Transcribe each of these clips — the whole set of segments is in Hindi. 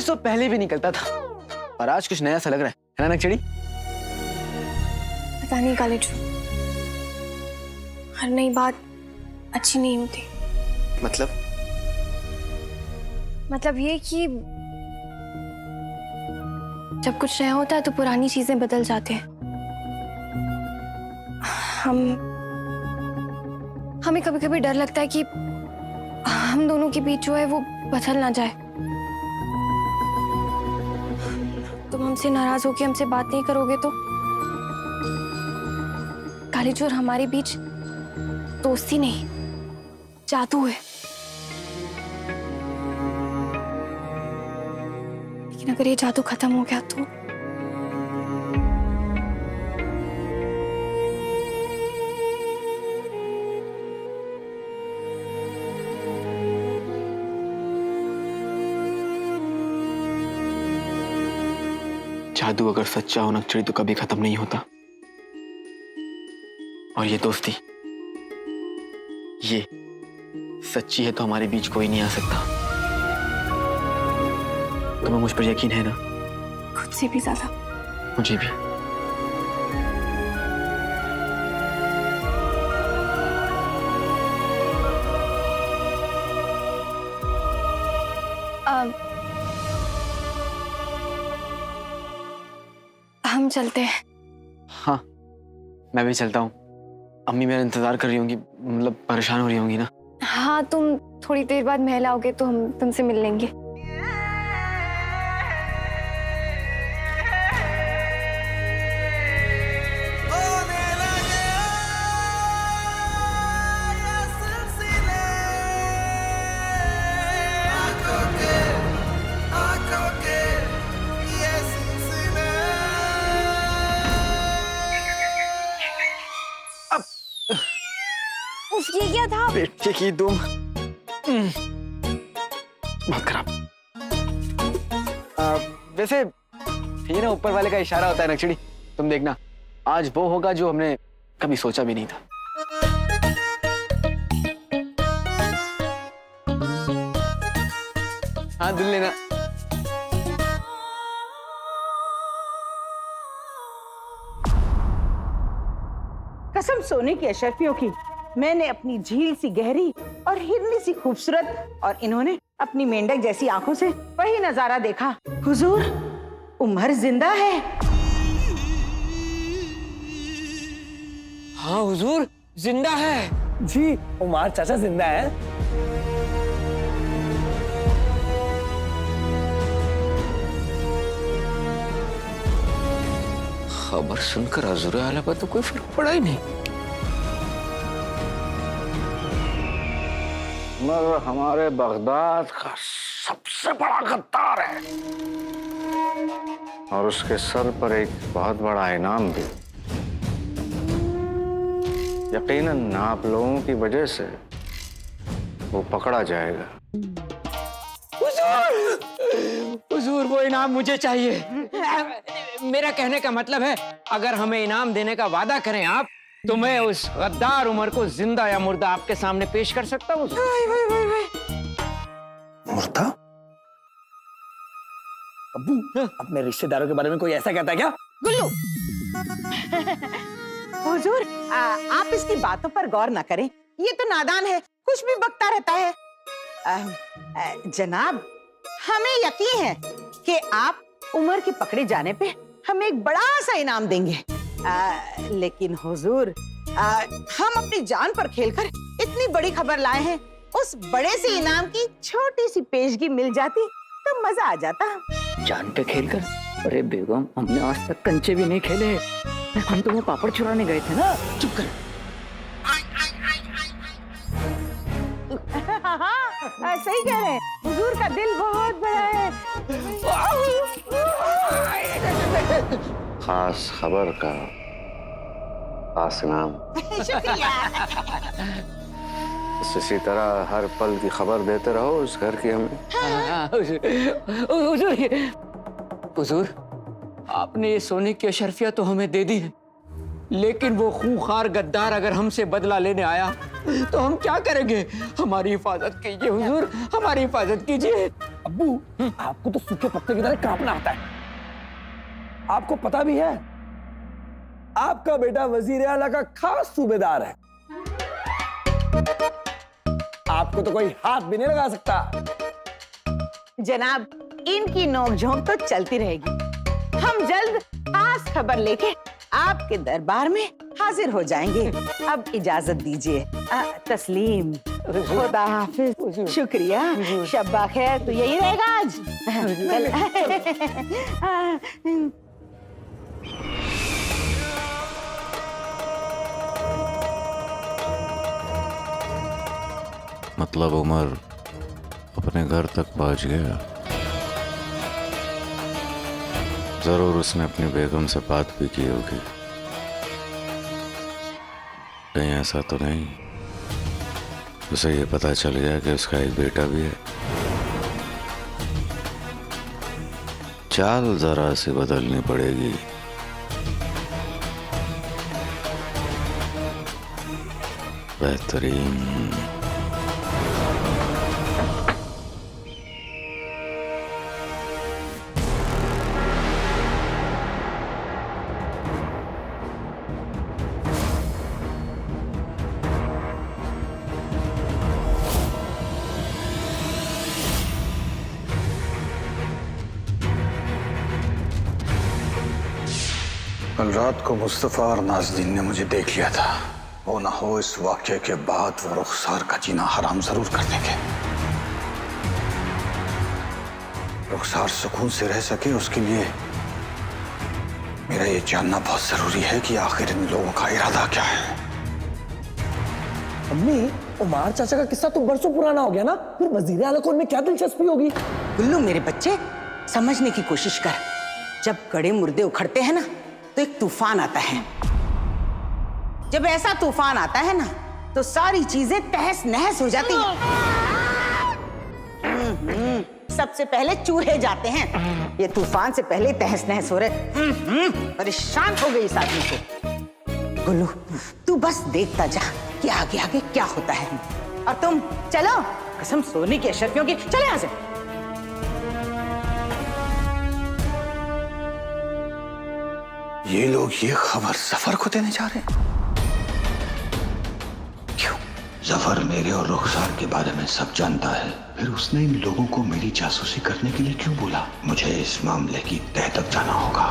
रोज तो पहले भी निकलता था, और आज कुछ नया सा लग रहा है ना नक्चड़ी? पता नहीं कालेजू, हर नई बात अच्छी नहीं होती। मतलब ये कि जब कुछ नया होता है तो पुरानी चीजें बदल जाते हैं। हमें कभी कभी डर लगता है कि हम दोनों के बीच जो है वो बदल ना जाए। तुम हमसे नाराज होके हमसे बात नहीं करोगे तो कालीजू और हमारे बीच दोस्ती नहीं, जादू है। लेकिन अगर ये जादू खत्म हो गया तो जादू अगर सच्चा हो नक्चड़ी तो कभी खत्म नहीं होता, और ये दोस्ती ये सच्ची है तो हमारे बीच कोई नहीं आ सकता। तुम्हें मुझ पर यकीन है ना? खुद से भी ज्यादा। मुझे भी। हम चलते हैं। हाँ, मैं भी चलता हूँ। अम्मी मेरा इंतजार कर रही होंगी, मतलब परेशान हो रही होंगी ना? हाँ, तुम थोड़ी देर बाद महल आओगे तो हम तुमसे मिल लेंगे। उफ, ये क्या था? बेटे की दुम बहुत खराब। वैसे ये ना ऊपर वाले का इशारा होता है नक्चड़ी, तुम देखना आज वो होगा जो हमने कभी सोचा भी नहीं था। हाँ, दुल लेना। कसम सोने की अशरफियों की, मैंने अपनी झील सी गहरी और हिरनी सी खूबसूरत और इन्होंने अपनी मेंढक जैसी आंखों से वही नजारा देखा। हुजूर, उमर जिंदा है। हाँ हुजूर, जिंदा है। जी, उमर चाचा जिंदा है। खबर सुनकर हुजूर आला पर तो कोई फर्क पड़ा ही नहीं। उमर हमारे बगदाद का सबसे बड़ा गद्दार है, और उसके सर पर एक बहुत बड़ा इनाम भी। यकीनन आप लोगों की वजह से वो पकड़ा जाएगा। हुजूर, वो इनाम मुझे चाहिए। मेरा कहने का मतलब है, अगर हमें इनाम देने का वादा करें आप, तो मैं उस गद्दार उमर को जिंदा या मुर्दा आपके सामने पेश कर सकता हूँ। मुर्दा? अब्बू, अपने रिश्तेदारों के बारे में कोई ऐसा कहता है क्या? गुल्लू, हुजूर, आप इसकी बातों पर गौर न करें, ये तो नादान है, कुछ भी बकता रहता है। जनाब, हमें यकीन है कि आप उमर के पकड़े जाने पे हमें एक बड़ा सा इनाम देंगे। लेकिन हुजूर, हम अपनी जान पर खेलकर इतनी बड़ी खबर लाए हैं, उस बड़े से इनाम की छोटी सी पेशगी मिल जाती तो मजा आ जाता। जान पे खेलकर? अरे बेगम, हमने आज तक कंचे भी नहीं खेले, हम तो वो पापड़ चुराने गए थे ना। चुप कर। हाँ, सही कह रहे हैं, हुजूर का दिल बहुत बड़ा है। खास खबर का खास इनाम। शुक्रिया। इसी तरह हर पल की खबर देते रहो उस घर की हमें। हुजूर, आपने ये सोने की अशरफिया तो हमें दे दी है, लेकिन वो खूंखार गद्दार अगर हमसे बदला लेने आया तो हम क्या करेंगे? हमारी हिफाजत कीजिए हुजूर, हमारी हिफाजत कीजिए। अब्बू, आपको तो सूखे पत्ते की तरह कांपना आता है। आपको पता भी है आपका बेटा वजीर आला का खास सूबेदार है। आपको तो कोई हाथ भी नहीं लगा सकता। जनाब, इनकी नोकझोंक तो चलती रहेगी। हम जल्द खास खबर लेके आपके दरबार में हाजिर हो जाएंगे। अब इजाजत दीजिए। तस्लीम, खुदा हाफिज, शुक्रिया, शब्बा खैर। तो यही रहेगा आज। चल। मतलब उमर अपने घर तक पहुंच गया। जरूर उसने अपनी बेगम से बात भी की होगी। कहीं ऐसा तो नहीं उसे ये पता चल गया कि उसका एक बेटा भी है। चाल जरा सी बदलनी पड़ेगी। बेहतरीन। कल रात को मुस्तफा और नाज़नीन ने मुझे देख लिया था। वो ना हो इस वाक़े के बाद वो रुखसार का जीना हराम जरूर कर देंगे। रुखसार सुकून से रह सके उसके लिए मेरा ये जानना बहुत जरूरी है कि आखिर इन लोगों का इरादा क्या है। अम्मी, उमार चाचा का किस्सा तो बरसों पुराना हो गया ना, फिर वजीर आला को उनमें क्या दिलचस्पी होगी? गुल्लू मेरे बच्चे, समझने की कोशिश कर। जब कड़े मुर्दे उखड़ते हैं ना तो एक तूफान आता है। जब ऐसा तूफान आता है ना तो सारी चीजें तहस नहस हो जाती हैं। सबसे पहले चूहे जाते हैं। ये तूफान से पहले तहस नहस हो रहे। परेशान हो गई इस आदमी को। गुल्लू, तू बस देखता जा कि आगे आगे क्या होता है। और तुम चलो, कसम सोने की अशरफियों की, चले यहाँ से। ये लोग ये खबर जफर को देने जा रहे हैं। क्यों? जफर मेरे और रुखसार के बारे में सब जानता है, फिर उसने इन लोगों को मेरी जासूसी करने के लिए क्यों बोला? मुझे इस मामले की तह तक जाना होगा।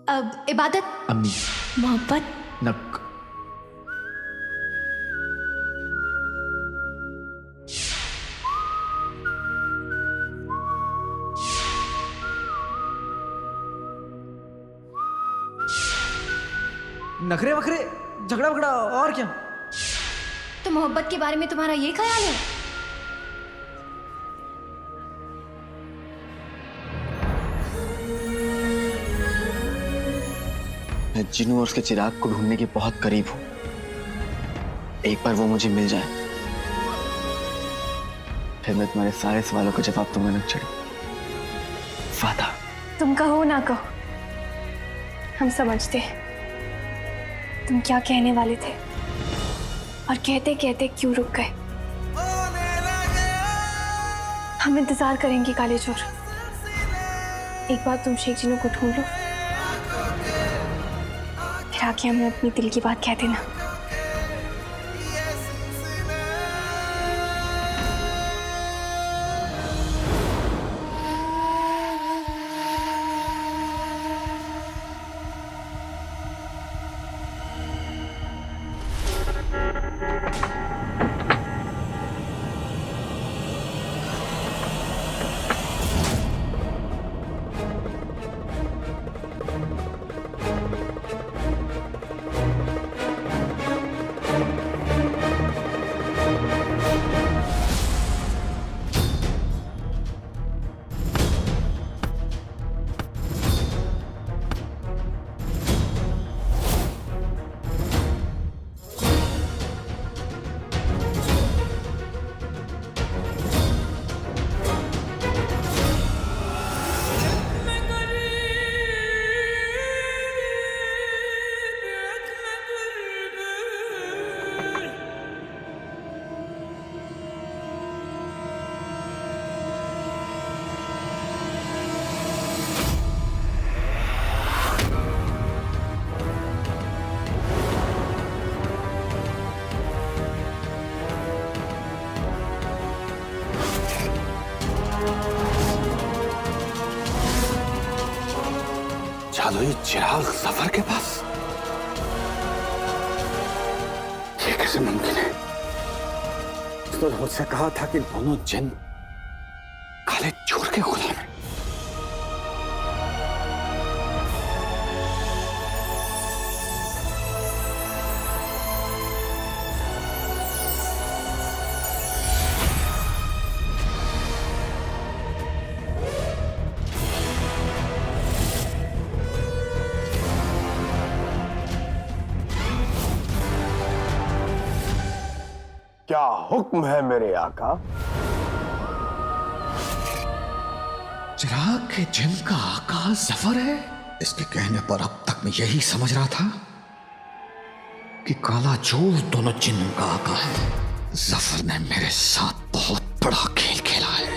अब इबादत, अम्मी, मोहब्बत, नक। नखरे वखरे, झगड़ा वगड़ा और क्या? तो मोहब्बत के बारे में तुम्हारा ये ख्याल है? मैं जिन्नू और उसके चिराग को ढूंढने के बहुत करीब हूं। एक बार वो मुझे मिल जाए, फिर मैं तुम्हारे सारे सवालों का जवाब दूंगा नक्चड़ी। वादा। तुम कहो ना कहो, हम समझते हैं तुम क्या कहने वाले थे और कहते कहते क्यों रुक गए। हम इंतजार करेंगे काले चोर। एक बार तुम शेख जिन्नू को ढूंढ लो, फिर आके हमें अपनी दिल की बात कह देना। मुराद हुई चिराग जफर के पास? ये कैसे मुमकिन है? उसने मुझसे कहा था कि दोनों जिन काले चोर के गुलाम हैं। क्या हुक्म है मेरे आका? चिराग के जिन का आका जफर है? इसके कहने पर अब तक मैं यही समझ रहा था कि काला चोर दोनों जिन का आका है। जफर ने मेरे साथ बहुत बड़ा खेल खेला है,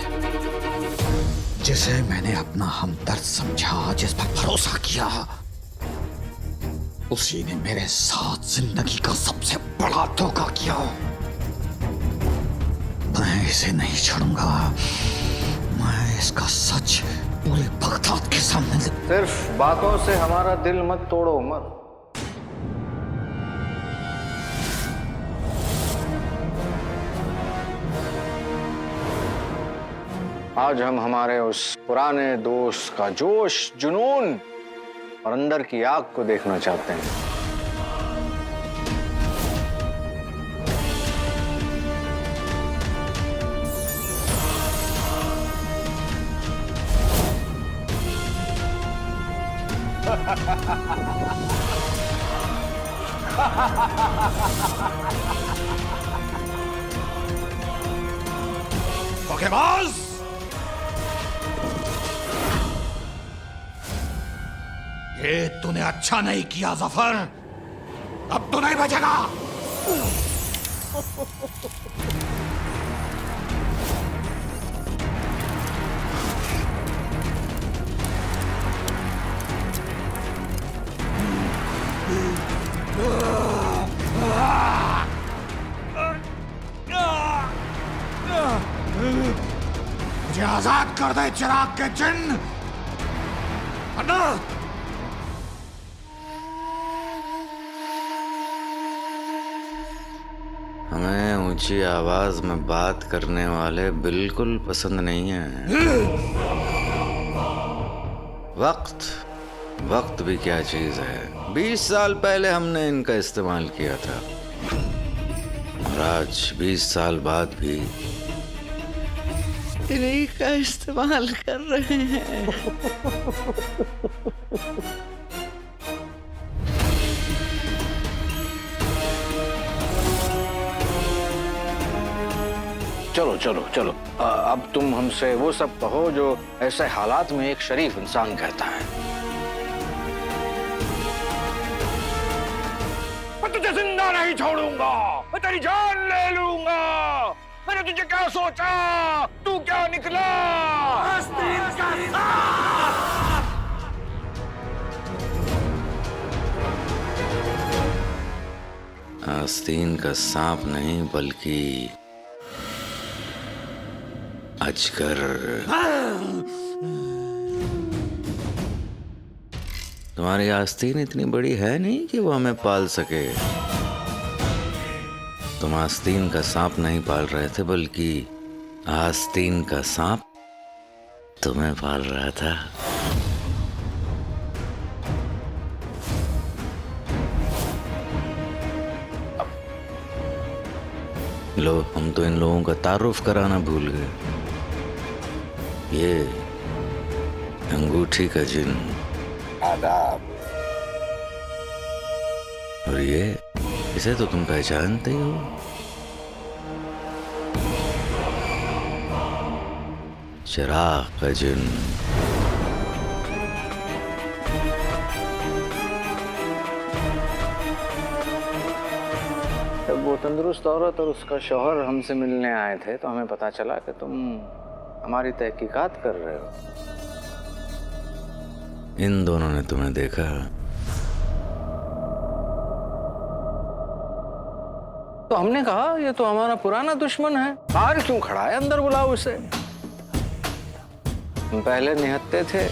जिसे मैंने अपना हमदर्द समझा, जिस पर भरोसा किया, उसी ने मेरे साथ जिंदगी का सबसे बड़ा धोखा किया। मैं इसे नहीं छोड़ूंगा। मैं इसका सच पूरे बगदाद के सामने सिर्फ बातों से हमारा दिल मत तोड़ो उमर। आज हम हमारे उस पुराने दोस्त का जोश, जुनून और अंदर की आग को देखना चाहते हैं। धोखेबाज! ये तूने अच्छा नहीं किया जफर। अब तो नहीं बचेगा। मुझे आजाद कर दे चिराग के जिन। अंदर। हमें ऊंची आवाज में बात करने वाले बिल्कुल पसंद नहीं हैं। वक्त भी क्या चीज है। 20 साल पहले हमने इनका इस्तेमाल किया था और आज 20 साल बाद भी इन्हीं का इस्तेमाल कर रहे हैं। चलो चलो चलो, अब तुम हमसे वो सब कहो जो ऐसे हालात में एक शरीफ इंसान कहता है। मैं तुझे जिंदा नहीं छोड़ूंगा, मैं तेरी जान ले लूंगा। मैंने तुझे क्या सोचा, तू क्या निकला? आस्तीन का सांप नहीं बल्कि अजगर। तुम्हारी आस्तीन इतनी बड़ी है नहीं कि वो हमें पाल सके। तुम आस्तीन का सांप नहीं पाल रहे थे बल्कि आस्तीन का सांप तुम्हें पाल रहा था। लो, हम तो इन लोगों का तारुफ कराना भूल गए। ये अंगूठी का जिन, आदाब। और ये, इसे तो तुम पहचानते ही हो। चिराग का जिन। जब वो तंदुरुस्त औरत और उसका शौहर हमसे मिलने आए थे तो हमें पता चला कि तुम हमारी तहकीकात कर रहे हो। इन दोनों ने तुम्हें देखा। तो हमने कहा ये तो हमारा पुराना दुश्मन है, बाहर क्यों खड़ा है, अंदर बुलाओ उसे। हम पहले निहत्ते थे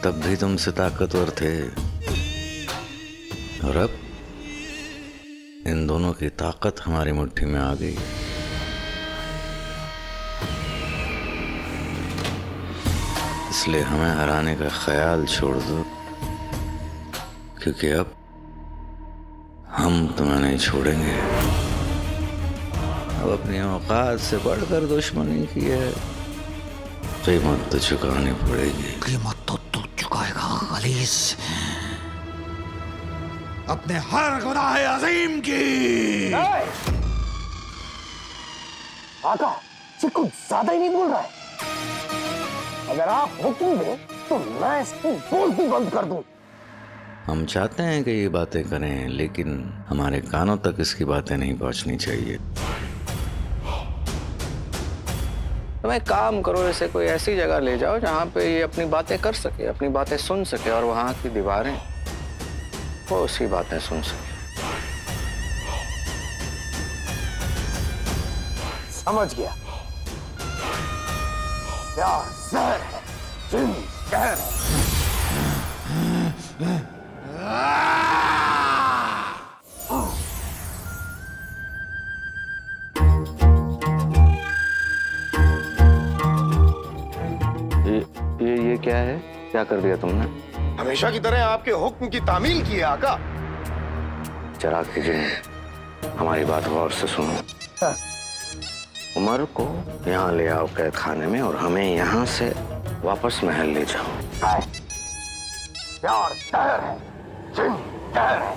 तब भी तुमसे ताकतवर थे, और अब इन दोनों की ताकत हमारी मुट्ठी में आ गई। इसलिए हमें हराने का ख्याल छोड़ दो, क्योंकि अब हम तुम्हें नहीं छोड़ेंगे। अब अपनी औकात से बढ़कर दुश्मनी की है, कीमत तो चुकानी पड़ेगी। कीमत तो तू चुकाएगा गलीस, अपने हर गुनाह अजीम की। आका ये कुछ ज्यादा ही नहीं बोल रहा है। अगर आप हुक्म दें तो मैं इसकी बोलती बंद कर दूं। हम चाहते हैं कि ये बातें करें, लेकिन हमारे कानों तक इसकी बातें नहीं पहुंचनी चाहिए। तुम एक काम करो, इसे कोई ऐसी जगह ले जाओ जहाँ पे ये अपनी बातें कर सके, अपनी बातें सुन सके, और वहां की दीवारें वो उसकी बातें सुन सके। समझ गया। प्यार जहर है, जिन कहर है। ये क्या है? क्या कर दिया तुमने? हमेशा की तरह आपके हुक्म की तामील की है आका। चिराग की जिन, हमारी बात गौर से सुनो। उमर को यहाँ ले आओ कैद खाने में, और हमें यहाँ से वापस महल ले जाओ। प्यार जहर है, जिन कहर है।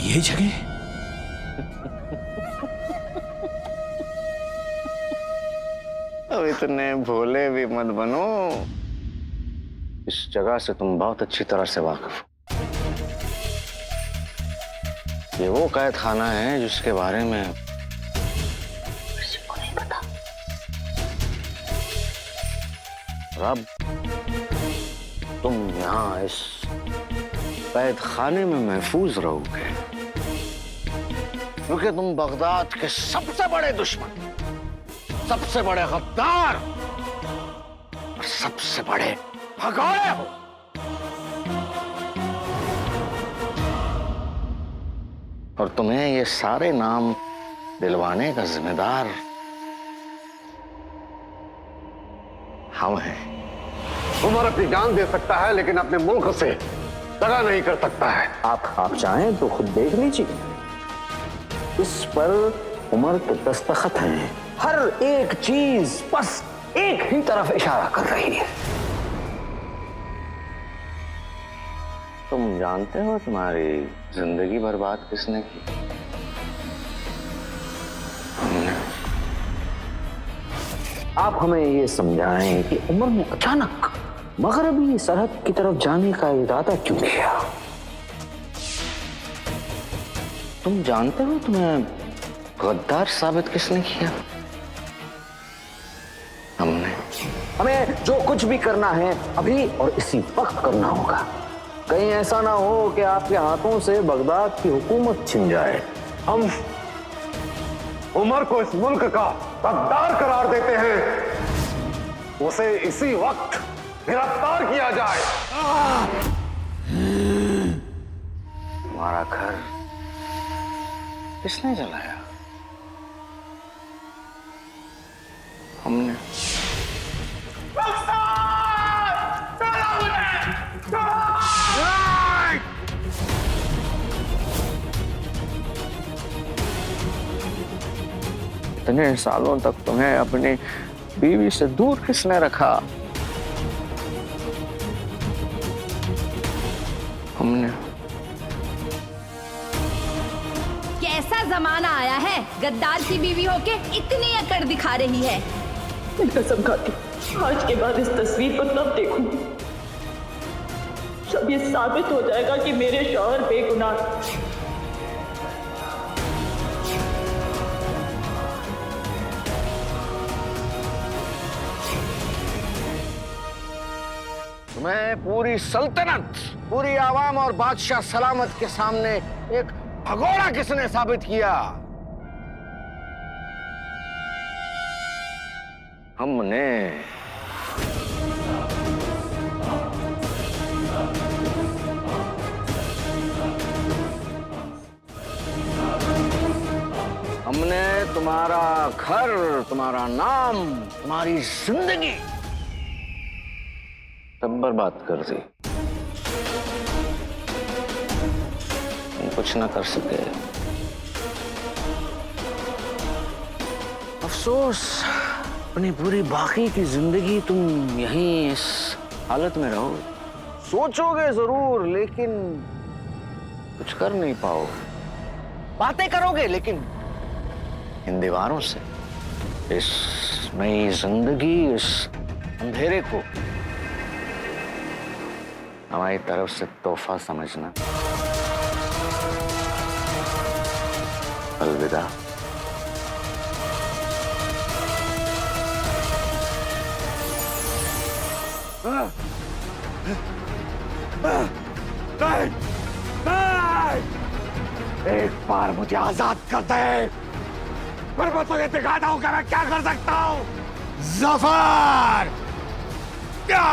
ये जगह अब इतने भोले भी मत बनो। इस जगह से तुम बहुत अच्छी तरह से वाकिफ हो। ये वो कैद खाना है जिसके बारे में किसी को नहीं पता। अब तुम यहाँ इस कैद खाने में महफूज रहोगे, क्योंकि तुम बगदाद के सबसे बड़े दुश्मन, सबसे बड़े गद्दार और सबसे बड़े भगोड़े हो। और तुम्हें ये सारे नाम दिलवाने का जिम्मेदार हम हैं। उमर अपनी जान दे सकता है, लेकिन अपने मुल्क से दगा नहीं कर सकता है। आप चाहें तो खुद देख लीजिए, इस पर उमर के दस्तखत हैं। हर एक चीज बस एक ही तरफ इशारा कर रही है। तुम जानते हो तुम्हारी जिंदगी बर्बाद किसने की? हमने। आप हमें ये समझाएं कि उमर ने अचानक मगरबी सरहद की तरफ जाने का इरादा क्यों किया? तुम जानते हो तुम्हें गद्दार साबित किसने किया? हमने। हमें जो कुछ भी करना है अभी और इसी वक्त करना होगा। कहीं ऐसा ना हो कि आपके हाथों से बगदाद की हुकूमत छिन जाए। हम उमर को इस मुल्क का गद्दार करार देते हैं, उसे इसी वक्त गिरफ्तार किया जाए। तुम्हारा घर किसने जलाया? हमने। इतने सालों तक तुम्हें अपनी बीवी से दूर किसने रखा? हमने। कैसा जमाना आया है, गद्दार की बीवी होके इतनी अकड़ दिखा रही है। मैं कसम खाती आज के बाद इस तस्वीर को तब देखूं जब ये साबित हो जाएगा कि मेरे शौहर बेगुनाह। तुम्हें पूरी सल्तनत, पूरी आवाम और बादशाह सलामत के सामने एक भगोड़ा किसने साबित किया? हमने हमने तुम्हारा घर, तुम्हारा नाम, तुम्हारी जिंदगी सब बर्बाद कर दी। तुम कुछ ना कर सके। अफसोस, अपनी पूरी बाकी की जिंदगी तुम यहीं इस हालत में रहो। सोचोगे जरूर लेकिन कुछ कर नहीं पाओगे। बातें करोगे लेकिन इन दीवारों से इस नई जिंदगी, इस अंधेरे को हमारी तरफ से तोहफा समझना। अलविदा। एक बार मुझे आजाद कर दे, फिर मैं तुझे दिखाता हूं कि मैं क्या कर सकता हूं। जफर! क्या?